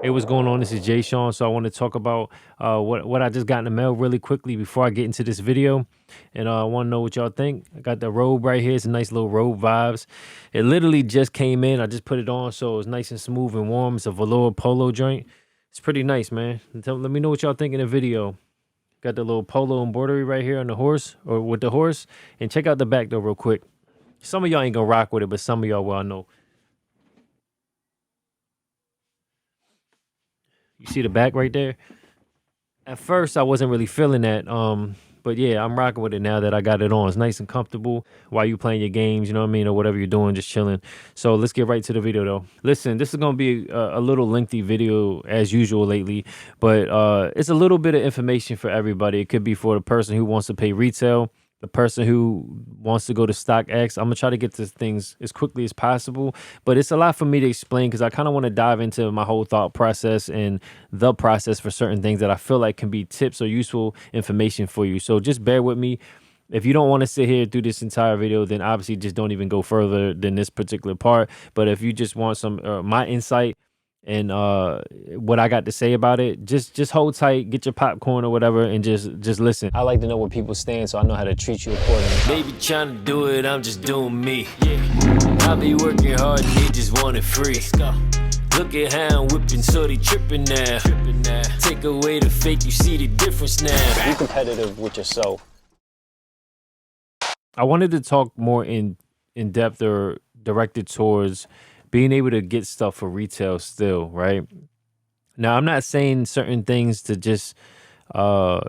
Hey, what's going on? This is Jsean. So I want to talk about what I just got in the mail really quickly before I get into this video. And I want to know what y'all think. I got the robe right here. It's a nice little robe vibes. It literally just came in. I just put it on, so it's nice and smooth and warm. It's a velour polo joint. It's pretty nice, man. Let me know what y'all think in the video. Got the little polo embroidery right here on the horse, or with the horse. And check out the back though real quick. Some of y'all ain't gonna rock with it, but some of y'all will, I know. You see the back right there? At first, I wasn't really feeling that. But yeah, I'm rocking with it now that I got it on. It's nice and comfortable while you playing your games, you know what I mean, or whatever you're doing, just chilling. So let's get right to the video though. Listen, this is gonna be a little lengthy video as usual lately, but it's a little bit of information for everybody. It could be for the person who wants to pay retail, the person who wants to go to StockX. I'm gonna try to get to things as quickly as possible, but it's a lot for me to explain because I kind of want to dive into my whole thought process and the process for certain things that I feel like can be tips or useful information for you. So just bear with me. If you don't want to sit here through this entire video, then obviously just don't even go further than this particular part. But if you just want some my insight and what I got to say about it, just hold tight, get your popcorn or whatever, and just listen. I like to know where people stand so I know how to treat you accordingly. They be trying to do it, I'm just doing me. I be working hard, they just want it free. Look at how I'm whipping, so they tripping now. Take away the fake, you see the difference now. Be competitive with yourself. I wanted to talk more in depth or directed towards being able to get stuff for retail still, right? Now, I'm not saying certain things to just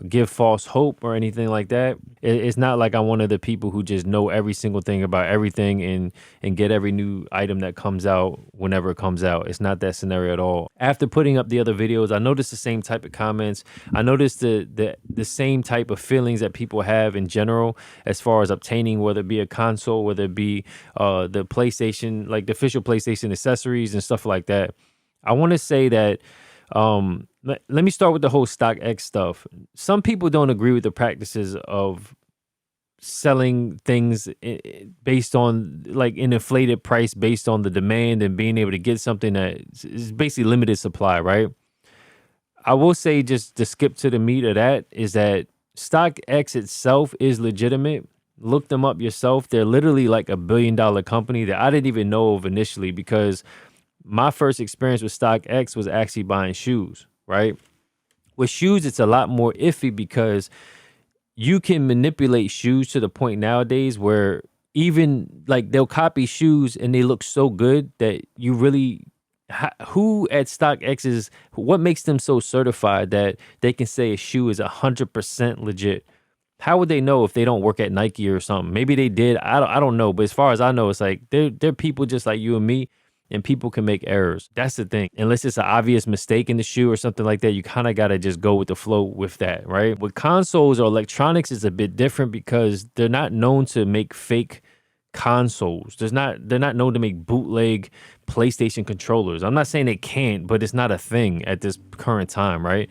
give false hope or anything like that. It's not like I'm one of the people who just know every single thing about everything and get every new item that comes out whenever it comes out. It's not that scenario at all. After putting up the other videos, I noticed the same type of comments. I noticed the same type of feelings that people have in general as far as obtaining, whether it be a console, whether it be the PlayStation, like the official PlayStation accessories and stuff like that. I want to say that let me start with the whole StockX stuff. Some people don't agree with the practices of selling things based on like an inflated price based on the demand and being able to get something that is basically limited supply, right? I will say, just to skip to the meat of that, is that StockX itself is legitimate. Look them up yourself. They're literally like $1 billion company that I didn't even know of initially, because my first experience with StockX was actually buying shoes, right? With shoes, it's a lot more iffy because you can manipulate shoes to the point nowadays where even like they'll copy shoes and they look so good that you really, who at StockX is, what makes them so certified that they can say a shoe is 100% legit? How would they know if they don't work at Nike or something? Maybe they did. I don't know. But as far as I know, it's like they're people just like you and me. And people can make errors. That's the thing. Unless it's an obvious mistake in the shoe or something like that, you kind of got to just go with the flow with that, right? With consoles or electronics, is a bit different because they're not known to make fake consoles. They're not known to make bootleg PlayStation controllers. I'm not saying they can't, but it's not a thing at this current time, right?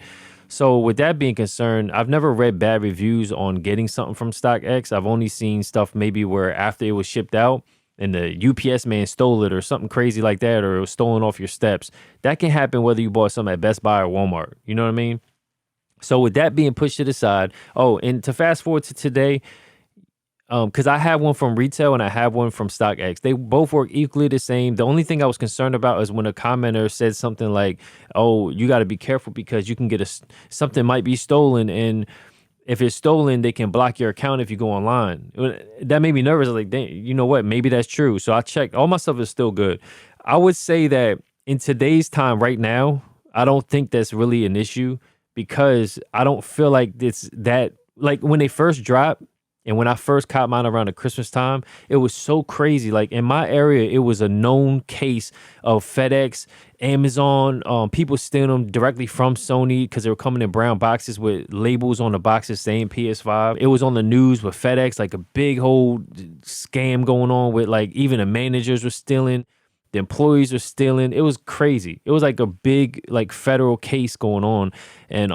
So with that being concerned, I've never read bad reviews on getting something from StockX. I've only seen stuff maybe where after it was shipped out, and the UPS man stole it or something crazy like that, or it was stolen off your steps. That can happen whether you bought something at Best Buy or Walmart. You know what I mean? So with that being pushed to the side, and to fast forward to today, because I have one from retail and I have one from StockX. They both work equally the same. The only thing I was concerned about is when a commenter said something like, "Oh, you got to be careful because you can get something might be stolen, and if it's stolen, they can block your account if you go online." That made me nervous. I was like, dang, you know what? Maybe that's true. So I checked. All my stuff is still good. I would say that in today's time right now, I don't think that's really an issue because I don't feel like it's that, like when they first dropped and when I first caught mine around the Christmas time, it was so crazy. Like in my area, it was a known case of FedEx, Amazon, people stealing them directly from Sony because they were coming in brown boxes with labels on the boxes saying PS5. It was on the news with FedEx, like a big whole scam going on with like even the managers were stealing. The employees were stealing. It was crazy. It was like a big like federal case going on. And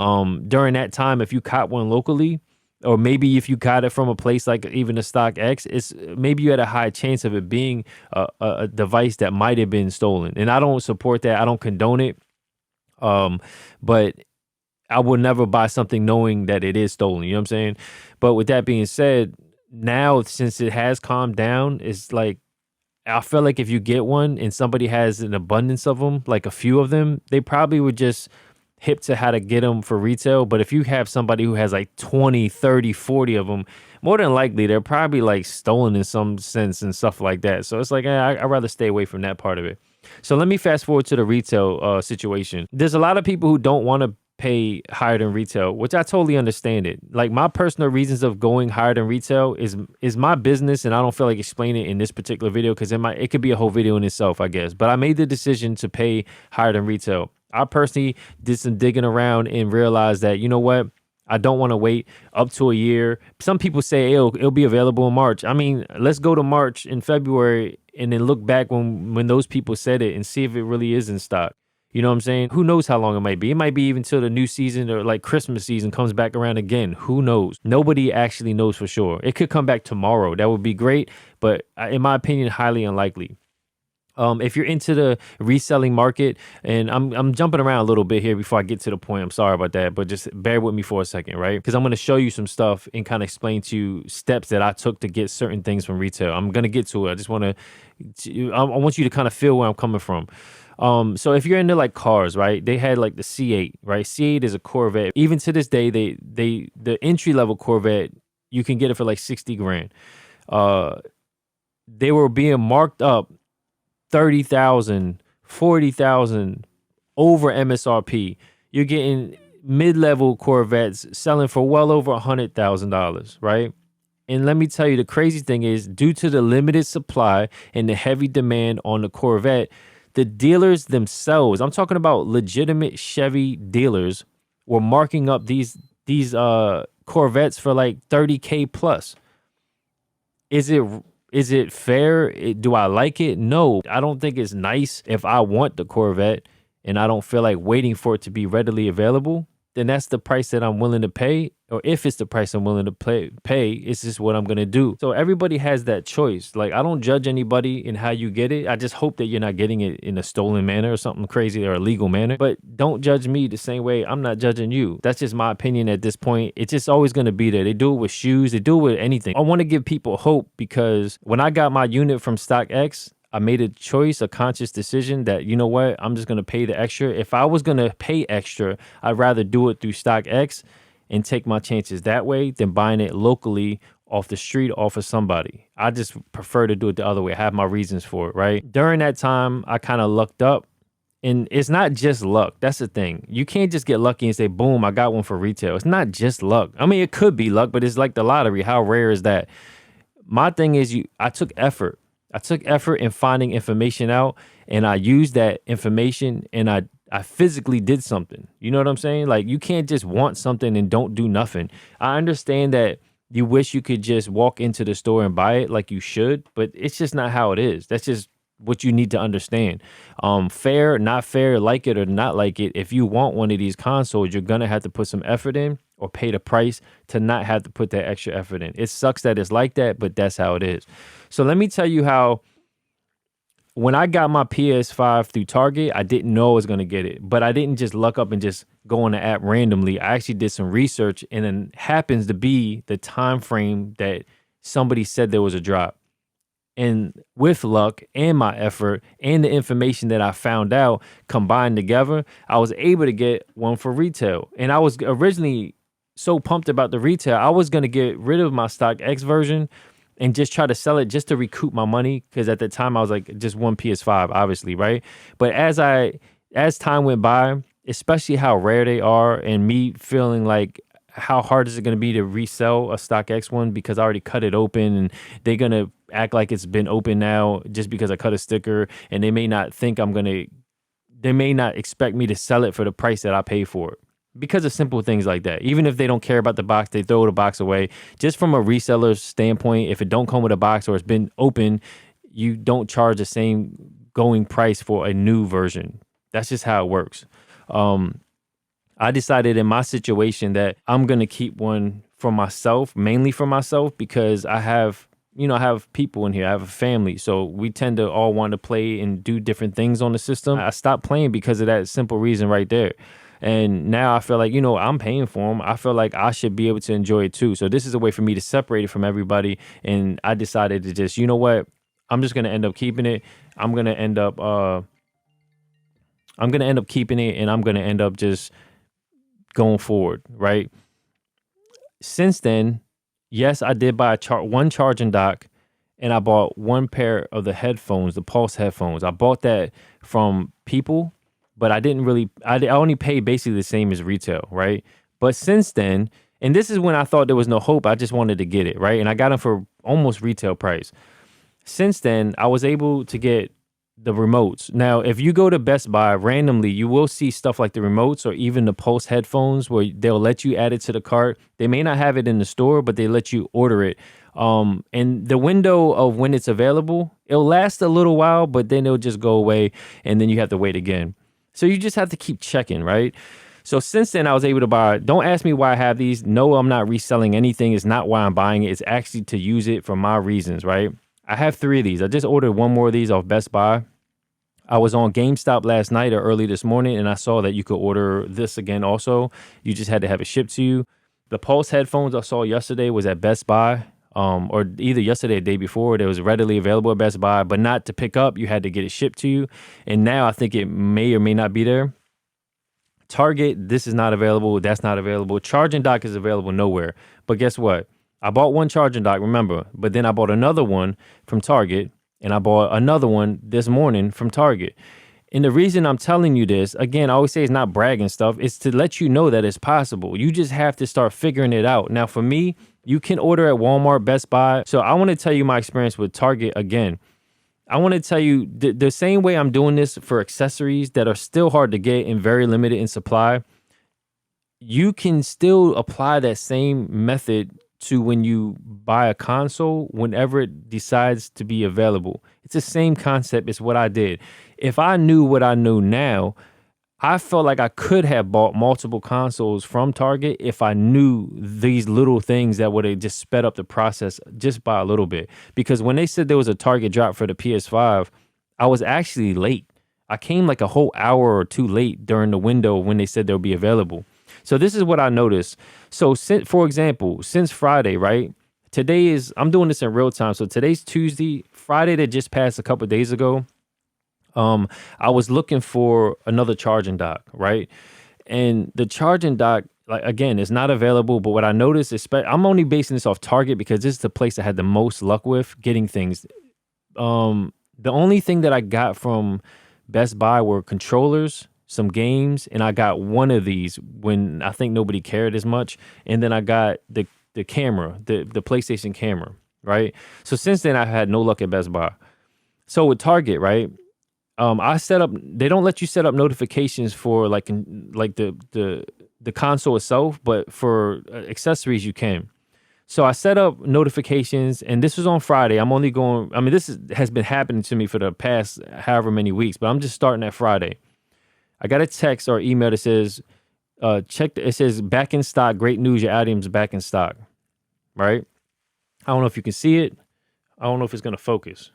during that time, if you caught one locally, or maybe if you got it from a place like even a StockX, it's maybe you had a high chance of it being a device that might have been stolen. And I don't support that. I don't condone it. But I will never buy something knowing that it is stolen. You know what I'm saying? But with that being said, now since it has calmed down, it's like I feel like if you get one and somebody has an abundance of them, like a few of them, they probably would just hip to how to get them for retail. But if you have somebody who has like 20, 30, 40 of them, more than likely they're probably like stolen in some sense and stuff like that. So it's like I'd rather stay away from that part of it. So let me fast forward to the retail situation. There's a lot of people who don't want to pay higher than retail, which I totally understand it. Like my personal reasons of going higher than retail is my business, and I don't feel like explaining it in this particular video because it could be a whole video in itself, I guess. But I made the decision to pay higher than retail. I personally did some digging around and realized that, you know what? I don't want to wait up to a year. Some people say it'll be available in March. I mean, let's go to March and February and then look back when those people said it and see if it really is in stock. You know what I'm saying? Who knows how long it might be? It might be even till the new season or like Christmas season comes back around again. Who knows? Nobody actually knows for sure. It could come back tomorrow. That would be great. But in my opinion, highly unlikely. If you're into the reselling market, and I'm jumping around a little bit here before I get to the point. I'm sorry about that, but just bear with me for a second, right? Because I'm going to show you some stuff and kind of explain to you steps that I took to get certain things from retail. I'm going to get to it. I just want I want you to kind of feel where I'm coming from. So if you're into like cars, right? They had like the C8, right? C8 is a Corvette. Even to this day, the entry level Corvette, you can get it for like 60 grand. They were being marked up 30,000, 40,000 over MSRP. You're getting mid-level Corvettes selling for well over $100,000, right? And let me tell you, the crazy thing is, due to the limited supply and the heavy demand on the Corvette, the dealers themselves, I'm talking about legitimate Chevy dealers, were marking up these Corvettes for like 30K plus. Is it fair? Do I like it? No, I don't think it's nice. If I want the Corvette and I don't feel like waiting for it to be readily available, then that's the price that I'm willing to pay. Or if it's the price I'm willing to pay, it's just what I'm going to do. So everybody has that choice. Like, I don't judge anybody in how you get it. I just hope that you're not getting it in a stolen manner or something crazy or illegal manner. But don't judge me the same way I'm not judging you. That's just my opinion at this point. It's just always going to be there. They do it with shoes. They do it with anything. I want to give people hope because when I got my unit from StockX, I made a choice, a conscious decision that, you know what, I'm just going to pay the extra. If I was going to pay extra, I'd rather do it through StockX and take my chances that way than buying it locally off the street off of somebody. I just prefer to do it the other way. I have my reasons for it, right? During that time, I kind of lucked up. And it's not just luck. That's the thing. You can't just get lucky and say, boom, I got one for retail. It's not just luck. I mean, it could be luck, but it's like the lottery. How rare is that? My thing is I took effort. I took effort in finding information out, and I used that information, and I physically did something. You know what I'm saying? Like, you can't just want something and don't do nothing. I understand that you wish you could just walk into the store and buy it like you should, but it's just not how it is. That's just what you need to understand. Fair, not fair, like it or not like it, if you want one of these consoles, you're going to have to put some effort in or pay the price to not have to put that extra effort in. It sucks that it's like that, but that's how it is. So let me tell you how, when I got my PS5 through Target, I didn't know I was going to get it, but I didn't just luck up and just go on the app randomly. I actually did some research, and it happens to be the time frame that somebody said there was a drop. And with luck and my effort and the information that I found out combined together, I was able to get one for retail. And I was originally so pumped about the retail, I was going to get rid of my StockX version and just try to sell it just to recoup my money. Because at the time I was like, just one PS5, obviously, right? But as time went by, especially how rare they are, and me feeling like, how hard is it going to be to resell a StockX one because I already cut it open, and they're going to act like it's been open now just because I cut a sticker, and they may not expect me to sell it for the price that I pay for it because of simple things like that. Even if they don't care about the box, they throw the box away. Just from a reseller's standpoint, if it don't come with a box or it's been open, you don't charge the same going price for a new version. That's just how it works. I decided in my situation that I'm going to keep one for myself, mainly for myself, because I have I have people in here. I have a family. So we tend to all want to play and do different things on the system. I stopped playing because of that simple reason right there. And now I feel like, I'm paying for them. I feel like I should be able to enjoy it too. So this is a way for me to separate it from everybody. And I decided to just, you know what? I'm just going to end up keeping it. I'm going to end up keeping it, and I'm going to end up just going forward, right? Since then, yes, I did buy one charging dock, and I bought one pair of the headphones, the Pulse headphones. I bought that from people, but I only paid basically the same as retail, right? But since then, and this is when I thought there was no hope, I just wanted to get it, right? And I got them for almost retail price. Since then, I was able to get the remotes. Now, if you go to Best Buy randomly, you will see stuff like the remotes or even the Pulse headphones where they'll let you add it to the cart. They may not have it in the store, but they let you order it. And the window of when it's available, it'll last a little while, but then it'll just go away, and then you have to wait again. So you just have to keep checking, right? So since then, I was able to buy. Don't ask me why I have these. No, I'm not reselling anything. It's not why I'm buying it. It's actually to use it for my reasons, right? I have 3 of these. I just ordered one more of these off Best Buy. I was on GameStop last night or early this morning, and I saw that you could order this again also. You just had to have it shipped to you. The Pulse headphones I saw yesterday was at Best Buy, or either yesterday or the day before. It was readily available at Best Buy, but not to pick up. You had to get it shipped to you. And now I think it may or may not be there. Target, this is not available. That's not available. Charging dock is available nowhere. But guess what? I bought one charging dock, remember, but then I bought another one from Target, and I bought another one this morning from Target. And the reason I'm telling you this, again, I always say it's not bragging stuff. It's to let you know that it's possible. You just have to start figuring it out. Now, for me, you can order at Walmart, Best Buy. So I want to tell you my experience with Target again. I want to tell you the same way I'm doing this for accessories that are still hard to get and very limited in supply. You can still apply that same method to when you buy a console, whenever it decides to be available. It's the same concept as what I did. If I knew what I know now, I felt like I could have bought multiple consoles from Target if I knew these little things that would have just sped up the process just by a little bit. Because when they said there was a Target drop for the PS5, I was actually late. I came like a whole hour or 2 late during the window when they said they'll be available. So this is what I noticed. So for example, since Friday, right? I'm doing this in real time. So today's Tuesday. Friday that just passed a couple of days ago, I was looking for another charging dock, right? And the charging dock, like, again, it's not available. But what I noticed is, I'm only basing this off Target because this is the place I had the most luck with getting things. The only thing that I got from Best Buy were controllers, some games, and I got one of these when I think nobody cared as much. And then I got the camera, the PlayStation camera, right? So since then, I've had no luck at Best Buy. So with Target, right? I set up. They don't let you set up notifications for like the console itself, but for accessories you can. So I set up notifications, and this was on Friday. I'm only going. I mean, has been happening to me for the past however many weeks, but I'm just starting at Friday. I got a text or email that says, it says back in stock. Great news, your item's back in stock. Right? I don't know if you can see it. I don't know if it's going to focus.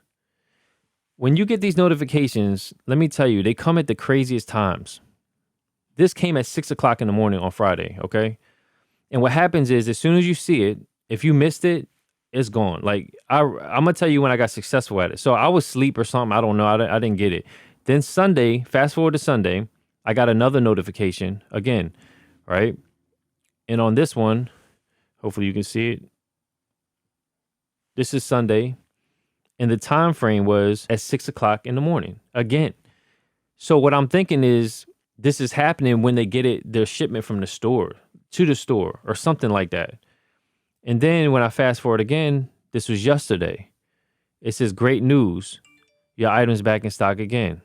When you get these notifications, let me tell you, they come at the craziest times. This came at 6:00 in the morning on Friday, okay? And what happens is, as soon as you see it, if you missed it, it's gone. Like, I'm going to tell you when I got successful at it. So I was asleep or something. I don't know. I didn't get it. Then Sunday, fast forward to Sunday, I got another notification again, right? And on this one, hopefully you can see it. This is Sunday. And the time frame was at 6:00 in the morning again. So what I'm thinking is, this is happening when they get their shipment from the store to the store or something like that. And then when I fast forward again, this was yesterday. It says, great news, your item's back in stock again.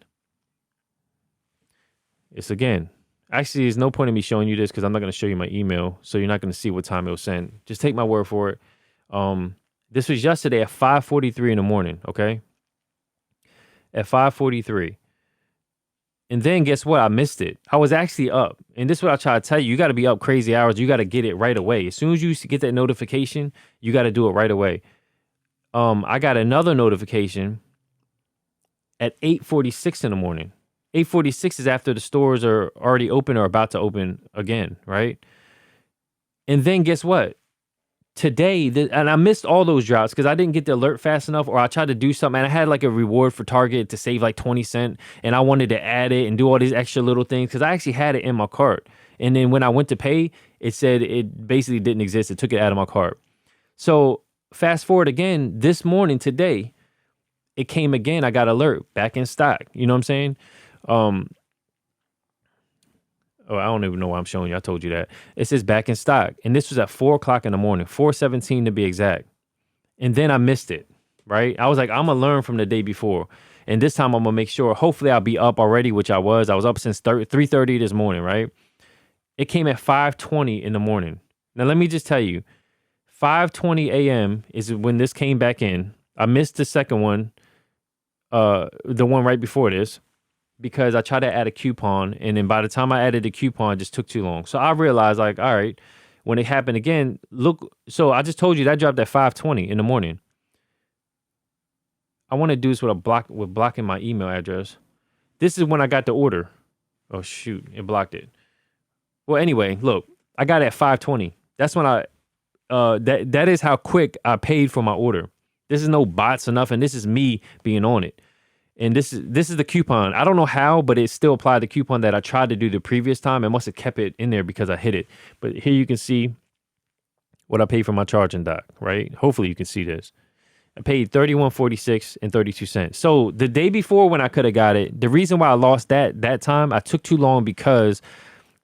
It's again. Actually, there's no point in me showing you this because I'm not going to show you my email. So you're not going to see what time it was sent. Just take my word for it. This was yesterday at 5:43 in the morning, okay? At 5:43. And then guess what? I missed it. I was actually up. And this is what I try to tell you. You got to be up crazy hours. You got to get it right away. As soon as you get that notification, you got to do it right away. I got another notification at 8:46 in the morning. 8:46 is after the stores are already open or about to open again, right? And then guess what? Today, and I missed all those drops because I didn't get the alert fast enough, or I tried to do something and I had like a reward for Target to save like 20 cents, and I wanted to add it and do all these extra little things because I actually had it in my cart. And then when I went to pay, it said it basically didn't exist. It took it out of my cart. So fast forward again, this morning, today, it came again. I got alert, back in stock. You know what I'm saying? Oh, I don't even know why I'm showing you. I told you that. It says back in stock. And this was at 4:00 in the morning, 4:17 to be exact. And then I missed it, right? I was like, I'm going to learn from the day before. And this time I'm going to make sure, hopefully I'll be up already, which I was. I was up since 3:30 this morning, right? It came at 5:20 in the morning. Now, let me just tell you, 5:20 a.m. is when this came back in. I missed the second one, the one right before this, because I tried to add a coupon, and then by the time I added the coupon, it just took too long. So I realized, like, all right, when it happened again, look. So I just told you that dropped at 5:20 in the morning. I want to do this with blocking my email address. This is when I got the order. Oh shoot, it blocked it. Well, anyway, look, I got it at 5:20. That's when that is how quick I paid for my order. This is no bots or nothing. This is me being on it. And this is the coupon. I don't know how, but it still applied the coupon that I tried to do the previous time. It must have kept it in there because I hit it. But here you can see what I paid for my charging dock, right? Hopefully you can see this. I paid $31.46 and 32 cents. So the day before when I could have got it, the reason why I lost that time, I took too long because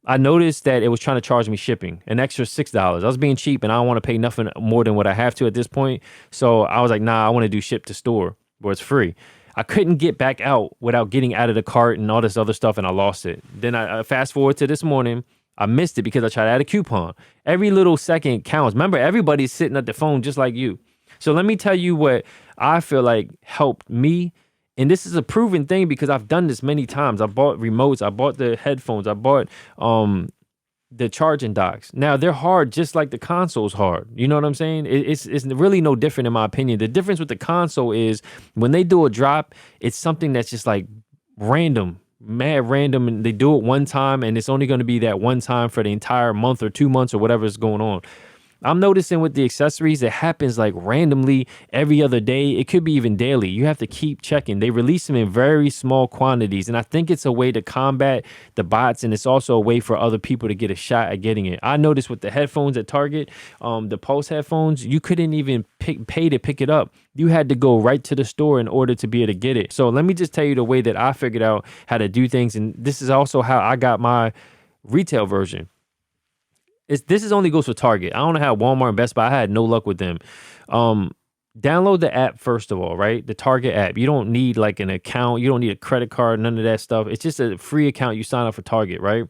I noticed that it was trying to charge me shipping, an extra $6. I was being cheap and I don't want to pay nothing more than what I have to at this point. So I was like, nah, I want to do ship to store where it's free. I couldn't get back out without getting out of the cart and all this other stuff, and I lost it. Then I fast forward to this morning. I missed it because I tried to add a coupon. Every little second counts. Remember, everybody's sitting at the phone just like you. So let me tell you what I feel like helped me. And this is a proven thing because I've done this many times. I bought remotes. I bought the headphones. I bought the charging docks. Now, they're hard just like the console's hard. You know what I'm saying? It's really no different in my opinion. The difference with the console is when they do a drop, it's something that's just like random, mad random. And they do it one time and it's only going to be that one time for the entire month or 2 months or whatever is going on. I'm noticing with the accessories, it happens like randomly every other day. It could be even daily. You have to keep checking. They release them in very small quantities. And I think it's a way to combat the bots. And it's also a way for other people to get a shot at getting it. I noticed with the headphones at Target, the Pulse headphones, you couldn't even pay to pick it up. You had to go right to the store in order to be able to get it. So let me just tell you the way that I figured out how to do things. And this is also how I got my retail version. This is only goes for Target. I don't know how Walmart and Best Buy, I had no luck with them. Download the app first of all, right? The Target app. You don't need like an account. You don't need a credit card, none of that stuff. It's just a free account. You sign up for Target, right?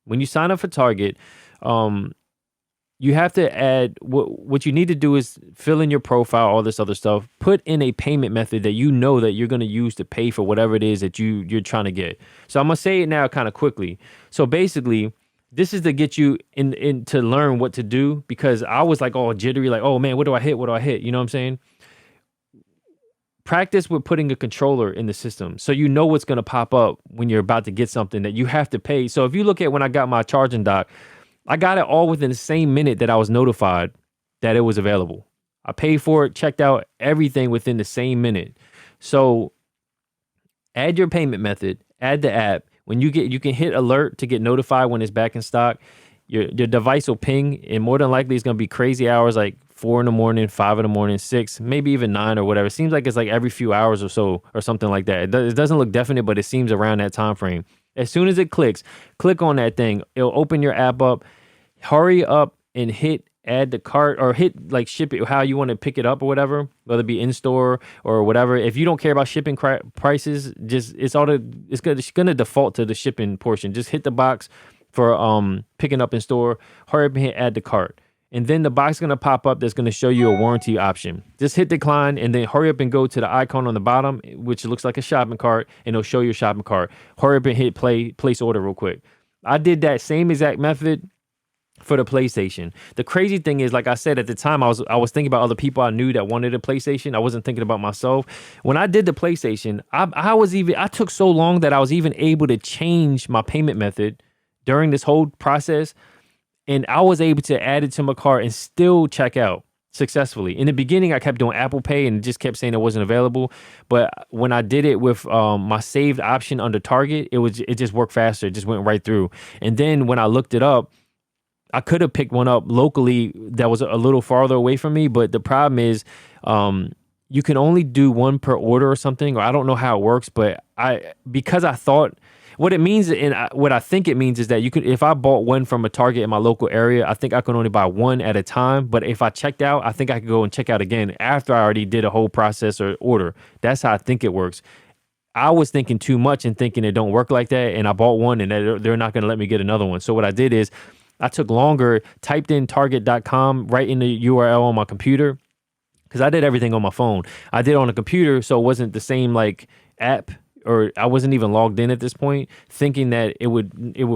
When you sign up for Target, you have to add, what you need to do is fill in your profile, all this other stuff. Put in a payment method that you know that you're going to use to pay for whatever it is that you're trying to get. So I'm going to say it now kind of quickly. So basically, this is to get you in to learn what to do because I was like all jittery, like, oh man, what do I hit? What do I hit? You know what I'm saying? Practice with putting a controller in the system so you know what's going to pop up when you're about to get something that you have to pay. So if you look at when I got my charging dock, I got it all within the same minute that I was notified that it was available. I paid for it, checked out everything within the same minute. So add your payment method, add the app. When you can hit alert to get notified when it's back in stock. Your device will ping, and more than likely it's going to be crazy hours like 4 in the morning, 5 in the morning, 6, maybe even 9 or whatever. It seems like it's like every few hours or so or something like that. It doesn't look definite, but it seems around that time frame. As soon as it clicks, click on that thing. It'll open your app up. Hurry up and hit add to cart or hit like ship it how you want to pick it up or whatever, whether it be in store or whatever. If you don't care about shipping prices, just it's gonna default to the shipping portion. Just hit the box for picking up in store. Hurry up and hit add to cart. And then the box is going to pop up that's going to show you a warranty option. Just hit decline and then hurry up and go to the icon on the bottom, which looks like a shopping cart, and it'll show your shopping cart. Hurry up and hit place order real quick. I did that same exact method for the PlayStation. The crazy thing is, like I said at the time, I was thinking about other people I knew that wanted a PlayStation. I wasn't thinking about myself. When I did the PlayStation, I took so long that I was even able to change my payment method during this whole process, and I was able to add it to my cart and still check out successfully. In the beginning, I kept doing Apple Pay and just kept saying it wasn't available. But when I did it with my saved option under Target, it just worked faster. It just went right through. And then when I looked it up, I could have picked one up locally that was a little farther away from me, but the problem is you can only do one per order or something, or I don't know how it works, but because I thought what it means and what I think it means is that if I bought one from a Target in my local area, I think I can only buy one at a time. But if I checked out, I think I could go and check out again after I already did a whole process or order. That's how I think it works. I was thinking too much and thinking it don't work like that, and I bought one and they're not going to let me get another one. So what I did is I took longer, typed in target.com right in the URL on my computer, because I did everything on my phone. I did it on a computer, so it wasn't the same like app, or I wasn't even logged in at this point, thinking that it would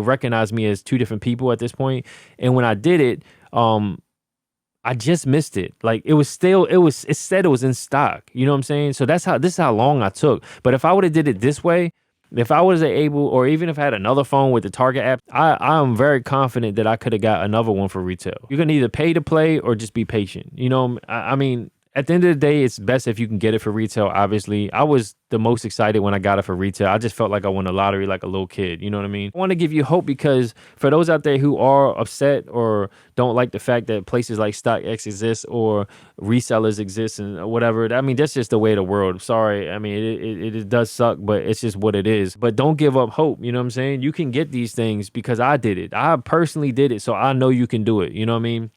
recognize me as two different people at this point. And when I did it, I just missed it. Like it said it was in stock. You know what I'm saying? So this is how long I took. But if I would have did it this way, if I was able, or even if I had another phone with the Target app, I am very confident that I could have got another one for retail. You can either pay to play or just be patient. You know, I mean, at the end of the day, it's best if you can get it for retail, obviously. I was the most excited when I got it for retail. I just felt like I won the lottery like a little kid. You know what I mean? I want to give you hope, because for those out there who are upset or don't like the fact that places like StockX exist or resellers exist and whatever, I mean, that's just the way of the world. Sorry. I mean, it does suck, but it's just what it is. But don't give up hope. You know what I'm saying? You can get these things because I did it. I personally did it, so I know you can do it. You know what I mean?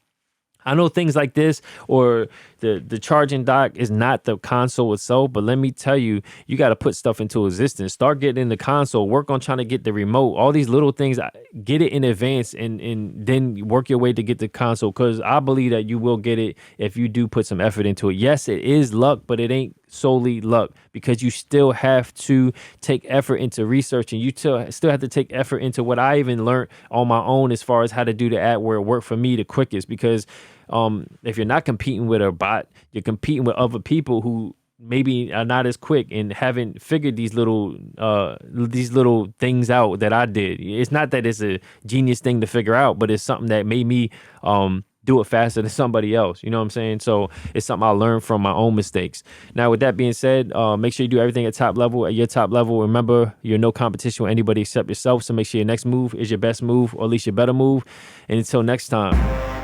I know things like this, or the charging dock is not the console itself, but let me tell you, you got to put stuff into existence. Start getting in the console, work on trying to get the remote, all these little things, get it in advance, and then work your way to get the console, because I believe that you will get it if you do put some effort into it. Yes, it is luck, but it ain't solely luck, because you still have to take effort into research, and you still have to take effort into what I even learned on my own as far as how to do the ad where it worked for me the quickest, because if you're not competing with a bot, you're competing with other people who maybe are not as quick and haven't figured these little things out that I did. It's not that it's a genius thing to figure out, but it's something that made me do it faster than somebody else. You know what I'm saying? So it's something I learned from my own mistakes. Now, with that being said, make sure you do everything at top level. At your top level, remember, you're no competition with anybody except yourself. So make sure your next move is your best move, or at least your better move. And until next time.